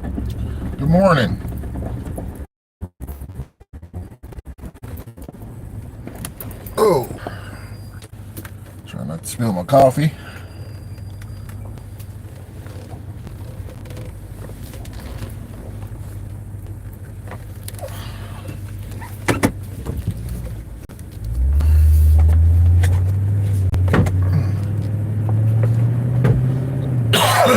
Good morning. Oh, try not to spill my coffee.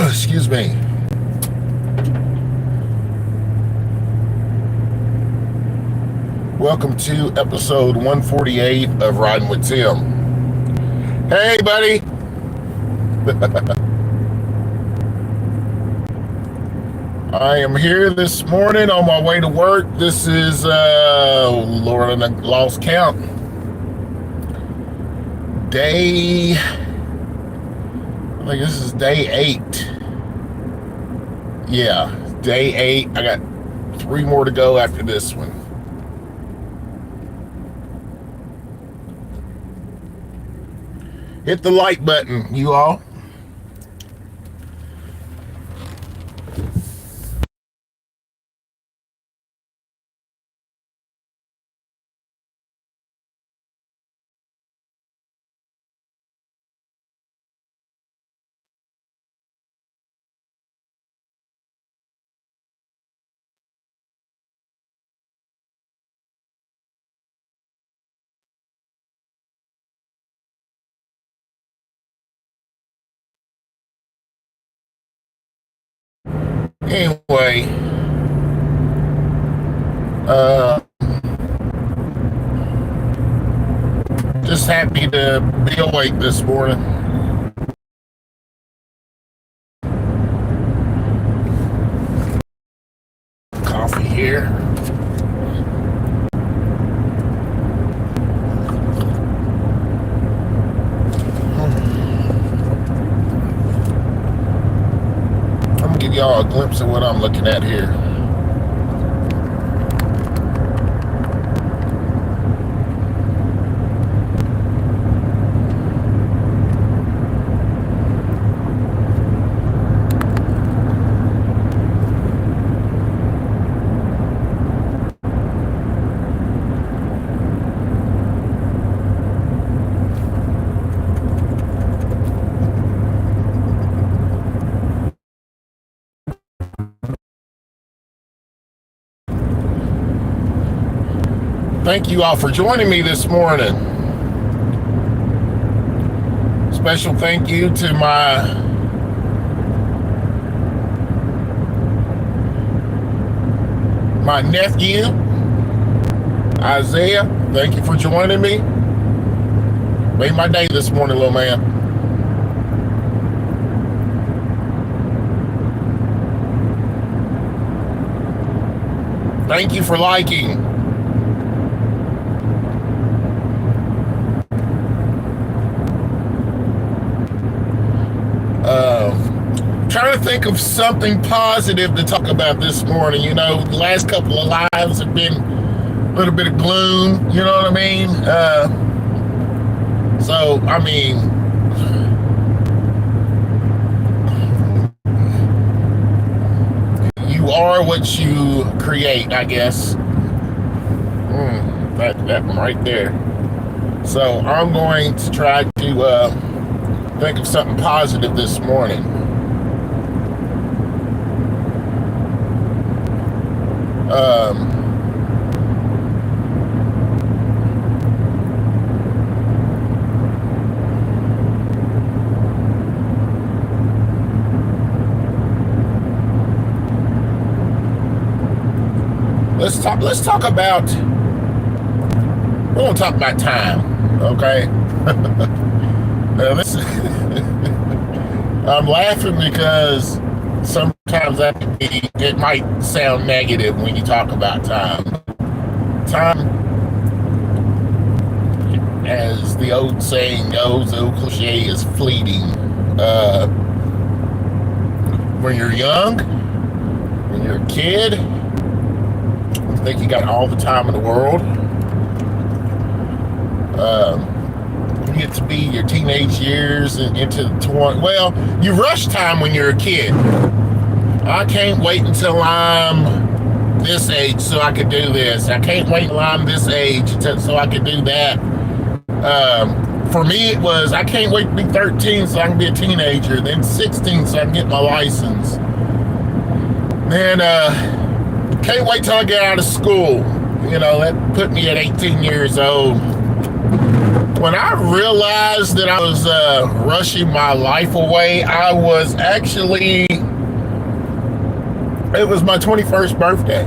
Excuse me. Welcome to episode 148 of Riding with Tim. Hey, buddy. I am here this morning on my way to work. This is, Lord, I lost count. I think this is day 8. Yeah, day 8. I got 3 more to go after this one. Hit the like button, you all. Anyway, just happy to be awake this morning. Coffee here. I'm gonna give y'all a glimpse of what I'm looking at here. Thank you all for joining me this morning. Special thank you to my nephew, Isaiah. Thank you for joining me. Made my day this morning, little man. Thank you for liking. Trying to think of something positive to talk about this morning. You know, the last couple of lives have been a little bit of gloom. You know what I mean? You are what you create, I guess. That one right there. So I'm going to try to think of something positive this morning. Let's talk about. We're gonna talk about time, okay? I'm laughing because sometimes it might sound negative when you talk about time. Time, as the old saying goes, the old cliche is fleeting. When you're young, when you're a kid, you think you got all the time in the world. You get to be your teenage years and into the 20s. Well, you rush time when you're a kid. I can't wait until I'm this age so I could do this. I can't wait until I'm this age so I could do that. For me, it was I can't wait to be 13 so I can be a teenager, then 16 so I can get my license. Then can't wait till I get out of school. You know, that put me at 18 years old. When I realized that I was rushing my life away, I was actually, it was my 21st birthday.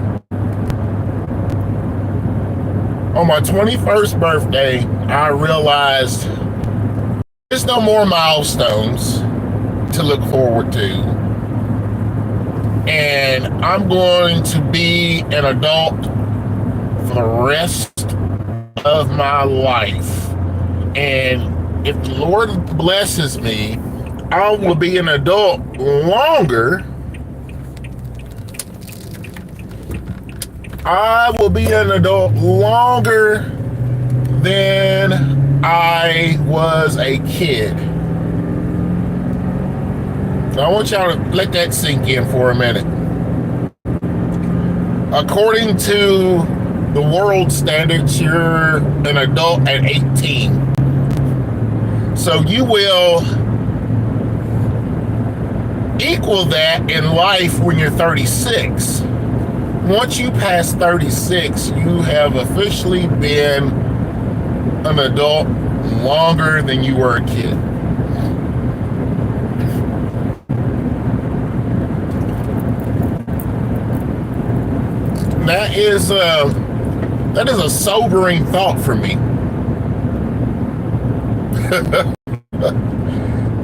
On my 21st birthday, I realized there's no more milestones to look forward to. And I'm going to be an adult for the rest of my life. And if the Lord blesses me, I will be an adult longer. I will be an adult longer than I was a kid. So I want y'all to let that sink in for a minute. According to the world standards, you're an adult at 18. So you will equal that in life when you're 36. Once you pass 36, you have officially been an adult longer than you were a kid. That is a sobering thought for me.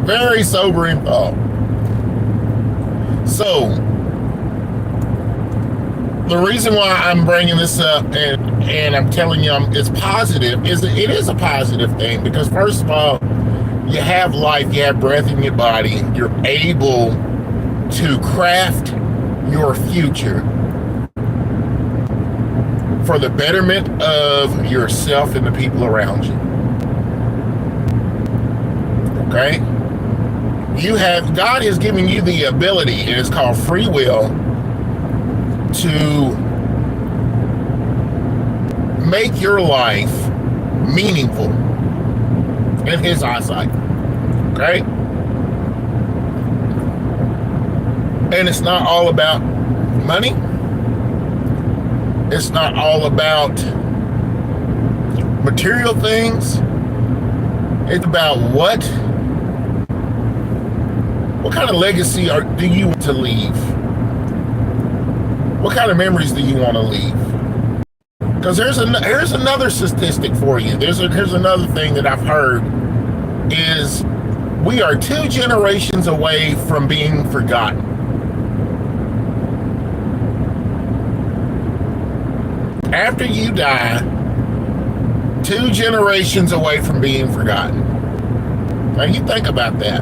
Very sobering thought. So, the reason why I'm bringing this up and I'm telling you it's positive is that it is a positive thing, because first of all, you have life, you have breath in your body, you're able to craft your future for the betterment of yourself and the people around you. Okay? God has given you the ability, and it's called free will, to make your life meaningful in His eyesight. Okay? And it's not all about money. It's not all about material things. It's about what kind of legacy do you want to leave? What kind of memories do you want to leave? Because here's another statistic for you. Here's another thing that I've heard is we are 2 generations away from being forgotten. After you die, 2 generations away from being forgotten. Now you think about that.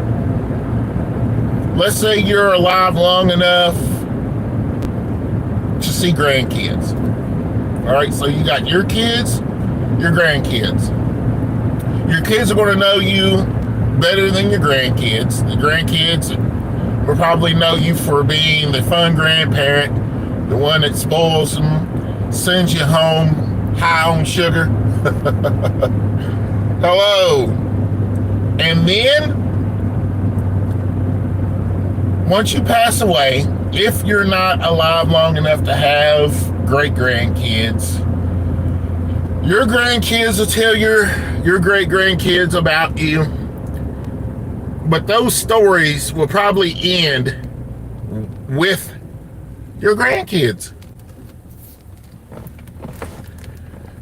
Let's say you're alive long enough to see grandkids. All right, so you got your kids, your grandkids. Your kids are going to know you better than your grandkids. The grandkids will probably know you for being the fun grandparent, the one that spoils them, sends you home high on sugar. Hello. And then, once you pass away, if you're not alive long enough to have great-grandkids, your grandkids will tell your great-grandkids about you. But those stories will probably end with your grandkids.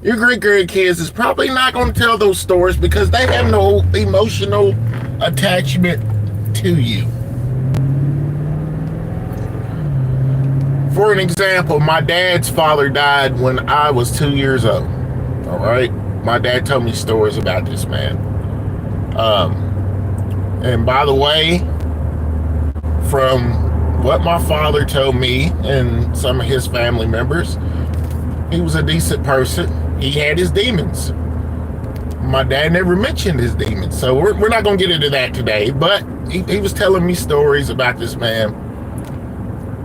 Your great-grandkids is probably not going to tell those stories because they have no emotional attachment to you. For an example, my dad's father died when I was 2 years old. All right? My dad told me stories about this man. And by the way, from what my father told me and some of his family members, he was a decent person. He had his demons. My dad never mentioned his demons, so we're not going to get into that today, but he was telling me stories about this man.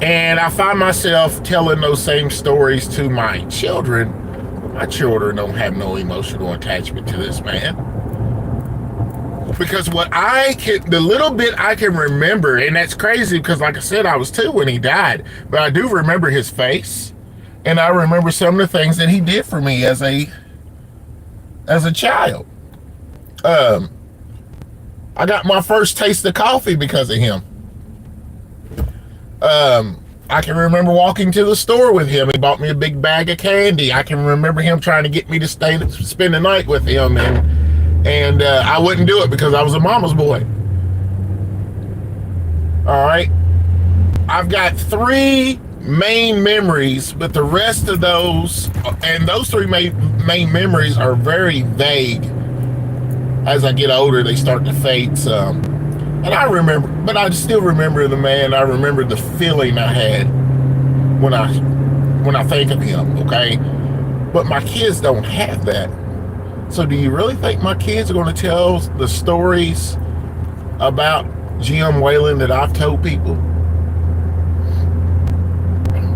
And I find myself telling those same stories to my children. My children don't have no emotional attachment to this man. Because the little bit I can remember, and that's crazy because like I said, I was 2 when he died, but I do remember his face, and I remember some of the things that he did for me as a child. I got my first taste of coffee because of him. I can remember walking to the store with him. He bought me a big bag of candy. I can remember him trying to get me to spend the night with him, and I wouldn't do it because I was a mama's boy. All right. I've got 3 main memories, but the rest of those, and those 3 main memories are very vague. As I get older, they start to fade some. And I remember, but I still remember the man. I remember the feeling I had when I think of him, okay? But my kids don't have that. So do you really think my kids are going to tell the stories about Jim Whalen that I've told people?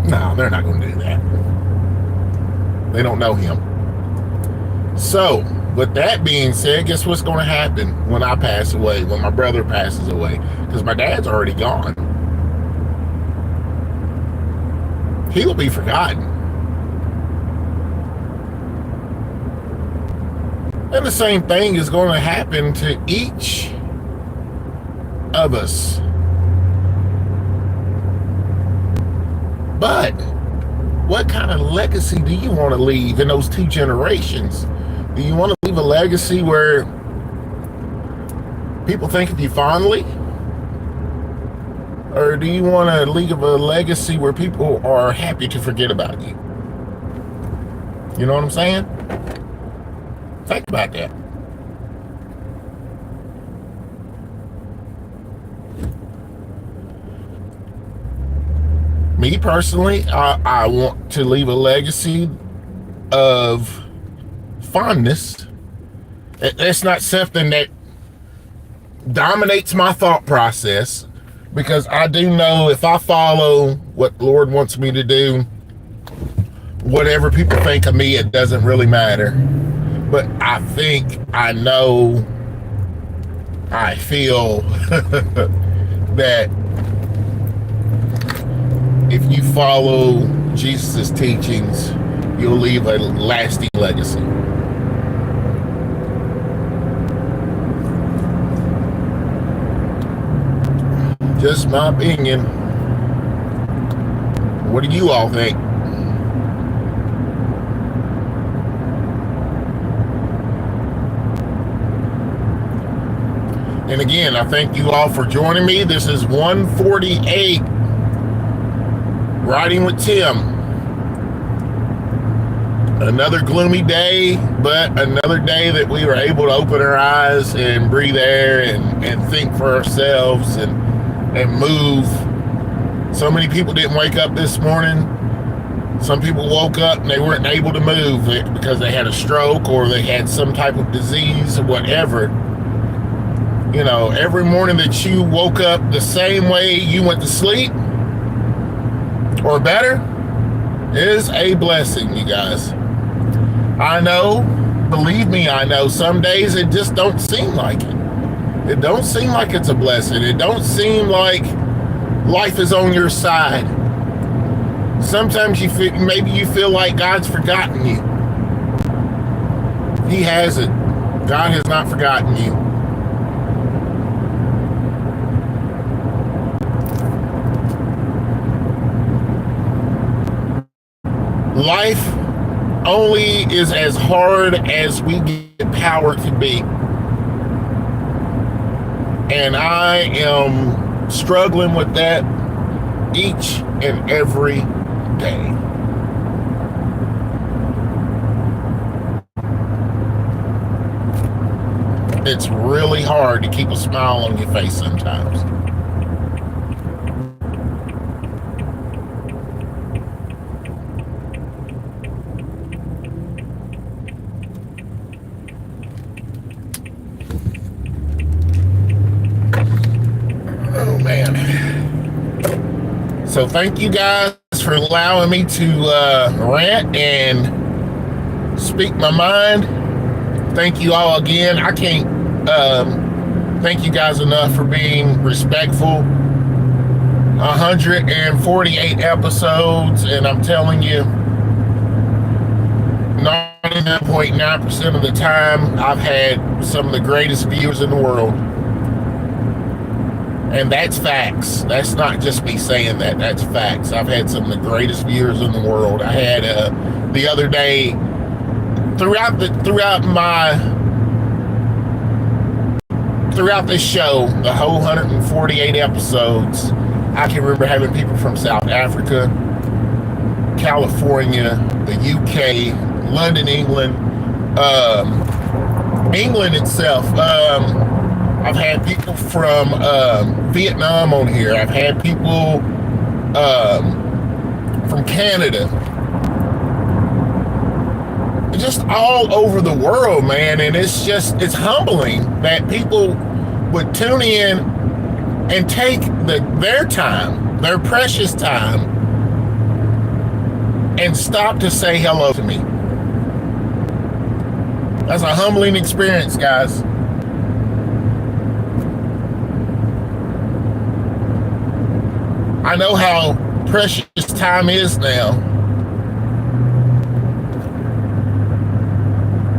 No, they're not going to do that. They don't know him. So, with that being said, guess what's going to happen when I pass away, when my brother passes away? Because my dad's already gone. He'll be forgotten. And the same thing is going to happen to each of us. But what kind of legacy do you want to leave in those 2 generations? Do you want to leave a legacy where people think of you fondly? Or do you want to leave a legacy where people are happy to forget about you? You know what I'm saying? Think about that. Me personally, I want to leave a legacy of fondness. It's not something that dominates my thought process, because I do know if I follow what the Lord wants me to do, whatever people think of me, it doesn't really matter. But I think, I know, I feel that if you follow Jesus' teachings, you'll leave a lasting legacy. Just my opinion. What do you all think? And again, I thank you all for joining me. This is 148, Riding with Tim. Another gloomy day, but another day that we were able to open our eyes and breathe air and think for ourselves and move. So many people didn't wake up this morning. Some people woke up and they weren't able to move because they had a stroke or they had some type of disease or whatever. You know, every morning that you woke up the same way you went to sleep or better is a blessing, you guys. I know, believe me, I know some days it just don't seem like it. It don't seem like it's a blessing. It don't seem like life is on your side. Sometimes maybe you feel like God's forgotten you. He hasn't. God has not forgotten you. Life only is as hard as we get power to be. And I am struggling with that each and every day. It's really hard to keep a smile on your face sometimes. So thank you guys for allowing me to rant and speak my mind. Thank you all again. I can't thank you guys enough for being respectful. 148 episodes, and I'm telling you, 99.9% of the time, I've had some of the greatest viewers in the world. And that's facts. That's not just me saying that. That's facts. I've had some of the greatest viewers in the world. I had the other day, throughout this show, the whole 148 episodes, I can remember having people from South Africa, California, the UK, London, England, England itself. I've had people from Vietnam on here. I've had people from Canada. Just all over the world, man. And it's humbling that people would tune in and take their time, their precious time, and stop to say hello to me. That's a humbling experience, guys. I know how precious time is now.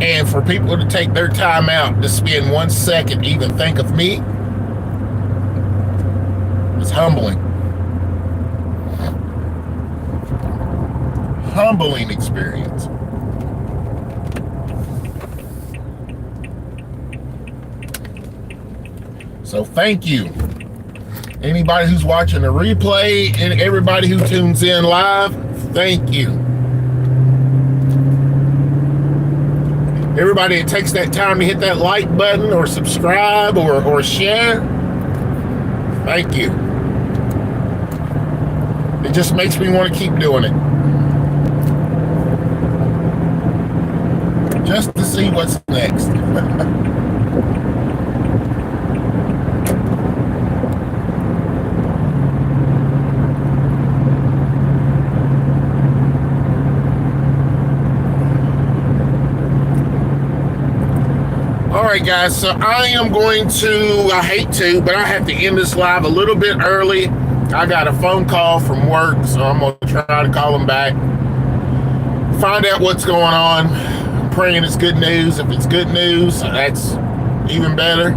And for people to take their time out to spend 1 second, even think of me, it's humbling. Humbling experience. So thank you. Anybody who's watching the replay and everybody who tunes in live, thank you. Everybody that takes that time to hit that like button or subscribe or share, thank you. It just makes me want to keep doing it. Just to see what's next. All right, guys, so I am going to, I hate to, but I have to end this live a little bit early. I got a phone call from work, so I'm going to try to call them back, find out what's going on. I'm praying it's good news. If it's good news, that's even better.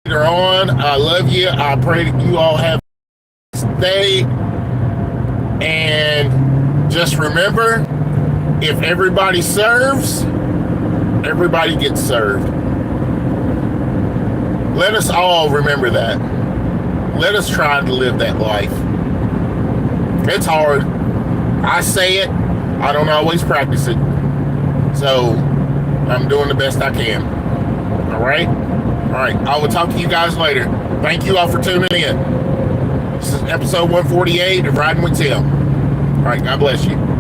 Later on, I love you. I pray that you all have a nice day. And just remember, if everybody serves, everybody gets served. Let us all remember that. Let us try to live that life. It's hard. I say it. I don't always practice it. So I'm doing the best I can. All right? All right. I will talk to you guys later. Thank you all for tuning in. This is episode 148 of Riding with Tim. All right. God bless you.